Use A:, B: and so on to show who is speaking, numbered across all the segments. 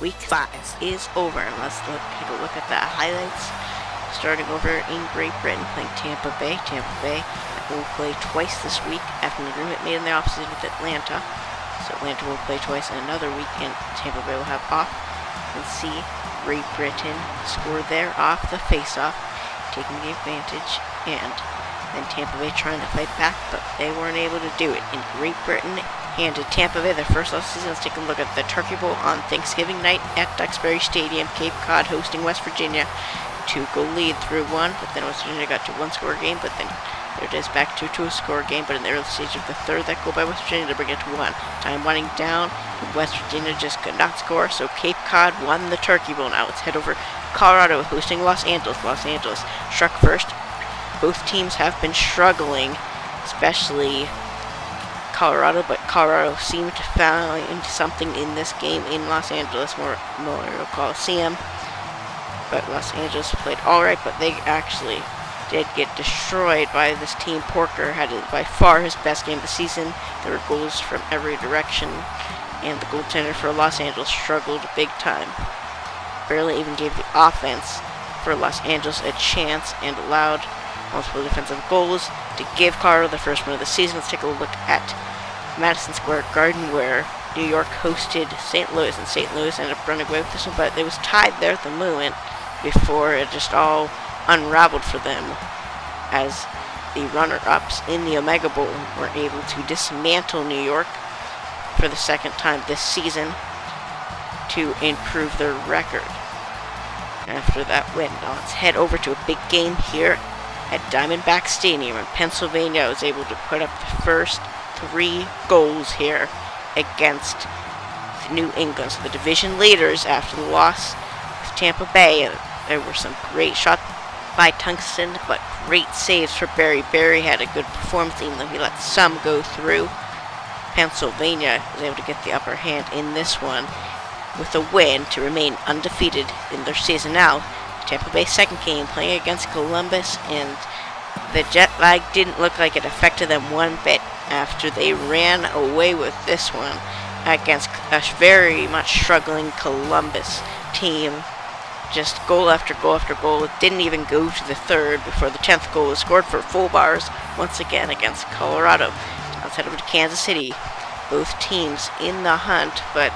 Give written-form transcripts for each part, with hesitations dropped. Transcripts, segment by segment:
A: Week 5 is over, and let's take a look at the highlights. Starting over in Great Britain, playing Tampa Bay. Tampa Bay will play twice this week after an agreement made in the offseason with Atlanta. So Atlanta will play twice in another week, and Tampa Bay will have off. And see Great Britain score there off the face-off, taking the advantage, and then Tampa Bay trying to fight back, but they weren't able to do it. In Great Britain handed Tampa Bay their first loss of the season. Let's take a look at the Turkey Bowl on Thanksgiving night at Duxbury Stadium. Cape Cod hosting West Virginia. 2-goal lead through one, but then West Virginia got to one-score game, but then there it is back to a score game, but in the early stage of the third, that goal by West Virginia to bring it to one. Time winding down, and West Virginia just could not score, so Cape Cod won the Turkey Bowl. Now let's head over Colorado hosting Los Angeles. Los Angeles struck first. Both teams have been struggling, especially Colorado, but Colorado seemed to find something in this game in Los Angeles Memorial Coliseum. But Los Angeles played alright, but they actually did get destroyed by this team. Porker had by far his best game of the season. There were goals from every direction, and the goaltender for Los Angeles struggled big time. Barely even gave the offense for Los Angeles a chance and allowed multiple defensive goals to give Colorado the first win of the season. Let's take a look at Madison Square Garden, where New York hosted St. Louis, and St. Louis ended up running away with this one, but it was tied there at the moment before it just all unraveled for them, as the runner-ups in the Omega Bowl were able to dismantle New York for the second time this season to improve their record after that win. Now let's head over to a big game here at Diamondback Stadium in Pennsylvania. I was able to put up the first 3 goals here against New England, so the division leaders after the loss with Tampa Bay. There were some great shots by Tungsten, but great saves for Barry. Barry had a good performance, even though he let some go through. Pennsylvania was able to get the upper hand in this one with a win to remain undefeated in their season. Now, Tampa Bay's second game playing against Columbus, and the jet lag didn't look like it affected them one bit after they ran away with this one against a very much struggling Columbus team. Just goal after goal after goal. It didn't even go to the third before the 10th goal was scored for full bars once again against Colorado. Let's head over to Kansas City. Both teams in the hunt, but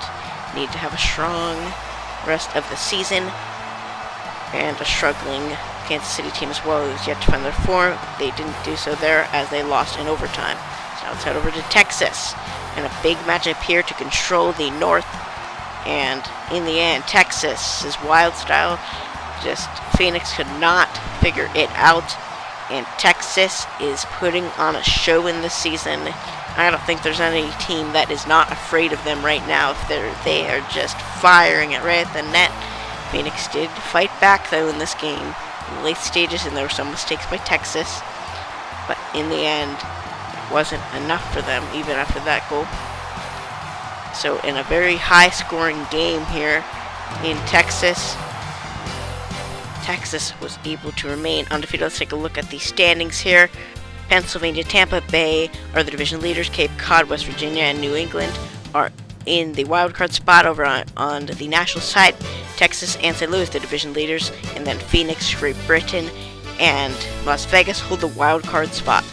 A: need to have a strong rest of the season, and a struggling Kansas City team as well who's yet to find their form. They didn't do so there as they lost in overtime. So now let's head over to Texas, and a big matchup here to control the North. And in the end, Texas's wild style, just Phoenix could not figure it out, and Texas is putting on a show in this season. I don't think there's any team that is not afraid of them right now. If they are just firing it right at the net. Phoenix did fight back though in this game in the late stages, and there were some mistakes by Texas, but in the end it wasn't enough for them even after that goal. So in a very high scoring game here in Texas, Texas was able to remain undefeated. Let's take a look at the standings here. Pennsylvania, Tampa Bay are the division leaders. Cape Cod, West Virginia, and New England are in the wildcard spot over on the national side. Texas and St. Louis, the division leaders, and then Phoenix, Great Britain, and Las Vegas hold the wildcard spot.